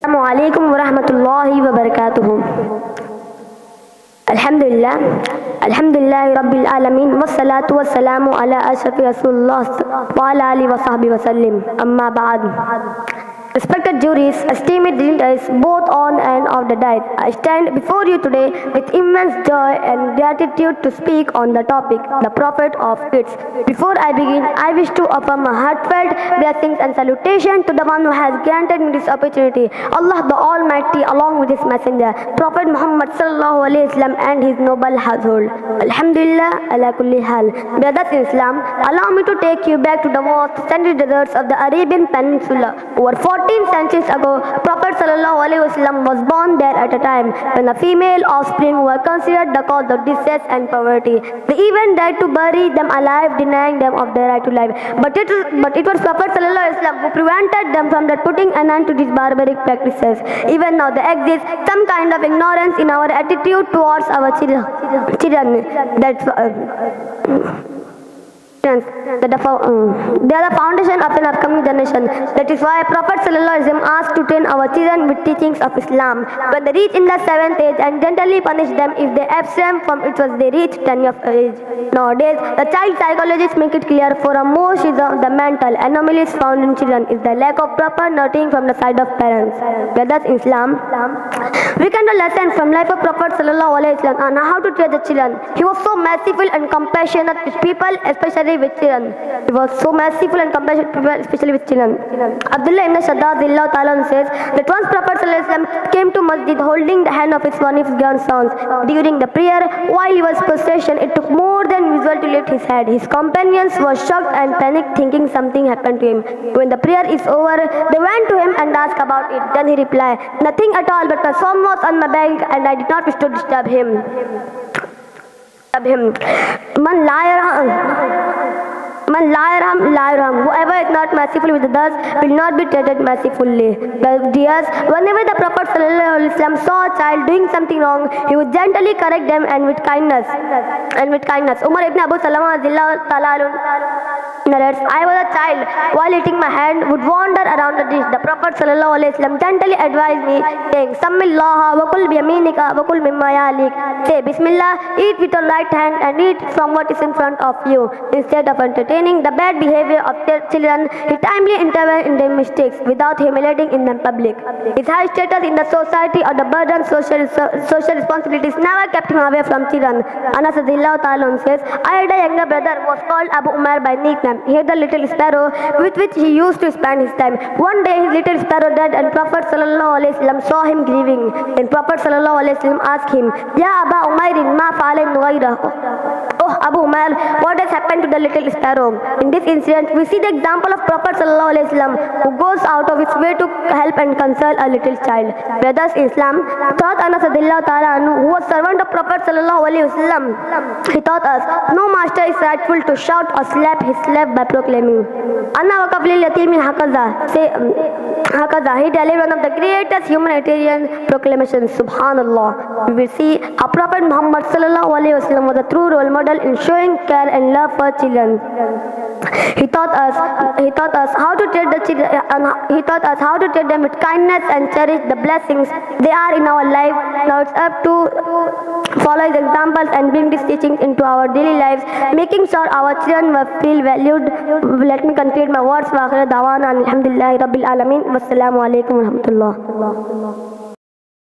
अस्सलामुअलैकुम वरहमतुल्लाहि वबरकातुहू। अल्हम्दुलिल्लाह अल्हम्दुलिल्लाहि रब्बिल आलमीन वस्सलातु वस्सलामु अला अशरफि रसूलिल्लाह व अला आलिहि व सहबिहि वसल्लम। अम्मा बाद। Respected juries, esteemed dignitaries both on and off the dais, I stand before you today with immense joy and gratitude to speak on the topic, the Prophet of Kids. Before I begin, I wish to offer my heartfelt blessings and salutation to the one who has granted me this opportunity, Allah the Almighty, along with His Messenger, Prophet Muhammad sallallahu alaihi wasallam, and his noble household. Alhamdulillah ala kulli hal. Brothers in Islam, allow me to take you back to the vast sandy deserts of the Arabian Peninsula. Over 14 centuries ago, Prophet sallallahu alaihi wasallam was born there at a time when the female offspring were considered the cause of distress and poverty. They even died to bury them alive, denying them of their right to life. But it was Prophet sallallahu alaihi wasallam who prevented them from putting an end to these barbaric practices. Even now there exists some kind of ignorance in our attitude towards our children. They are the foundation of an upcoming generation. That is why Prophet sallallahu alaihi wasallam asked to train our children with teachings of Islam. When they reach in the 7th age, and gently punish them if they abstain from it once they reach 10 years of age. Nowadays, the child psychologists make it clear for a most of the mental anomalies found in children is the lack of proper nurturing from the side of parents. Brothers in Islam, we can do lessons from life of Prophet sallallahu alaihi wasallam on how to treat the children. He was so merciful and compassionate with people, especially with children. He was so merciful and compassionate with people, especially with children. Abdullah ibn Shaddad says that once Prophet sallallahu alaihi wasallam came to masjid holding the hand of one of his grandsons. During the prayer, while he was prostration, it took more than usual to lift his head. His companions were shocked and panicked, thinking something happened to him. When the prayer is over, they went to him and asked about it. Then he replied, "Nothing at all, but my son was on my bank and I did not wish to disturb him." Whoever is not merciful with others will not be treated mercifully. But dears, whenever the Prophet ﷺ saw a child doing something wrong, he would gently correct them and with kindness. Umar ibn Abu Salama narrates, I was a child, while eating my hand would wander around the dish. The Prophet ﷺ gently advised me, saying, Sammillaha wa kul biyaminika wa kul mimma yalik. Say Bismillah, eat with your right hand and eat from what is in front of you. Instead of entertaining the bad behavior of their children, he timely intervened in their mistakes without humiliating in them public. His high status in the society or the burden social responsibilities never kept him away from children. Anas says, I had a younger brother who was called Abu Umar by nickname. He had a little sparrow with which he used to spend his time. One day his little sparrow died and Prophet ﷺ saw him grieving. Then Prophet ﷺ asked him, Ya Aba Umairin ma fa'alin nughayra. Oh Abu Umar, what has happened to the little sparrow? In this incident, we see the example of Prophet ﷺ who goes out of his way to help and console a little child. Brothers in Islam, taught Anas who was servant of Prophet ﷺ, he taught us, no master is rightful to shout or slap his slave by proclaiming, Anna waqaf lil yatimin hakaza. Say hakaza. He delivered one of the greatest humanitarian proclamations. Subhanallah. We will see how Prophet Muhammad ﷺ was a true role model in showing care and love for children. He taught us how to treat the children. He taught us how to treat them with kindness and cherish the blessings they are in our life. Now it's up to follow his examples and bring these teachings into our daily lives, making sure our children will feel valued. Let me conclude my words. Wa akhiru da'wana alhamdulillahi rabbil alamin. Wassalamu alaikum wa rahmatullah.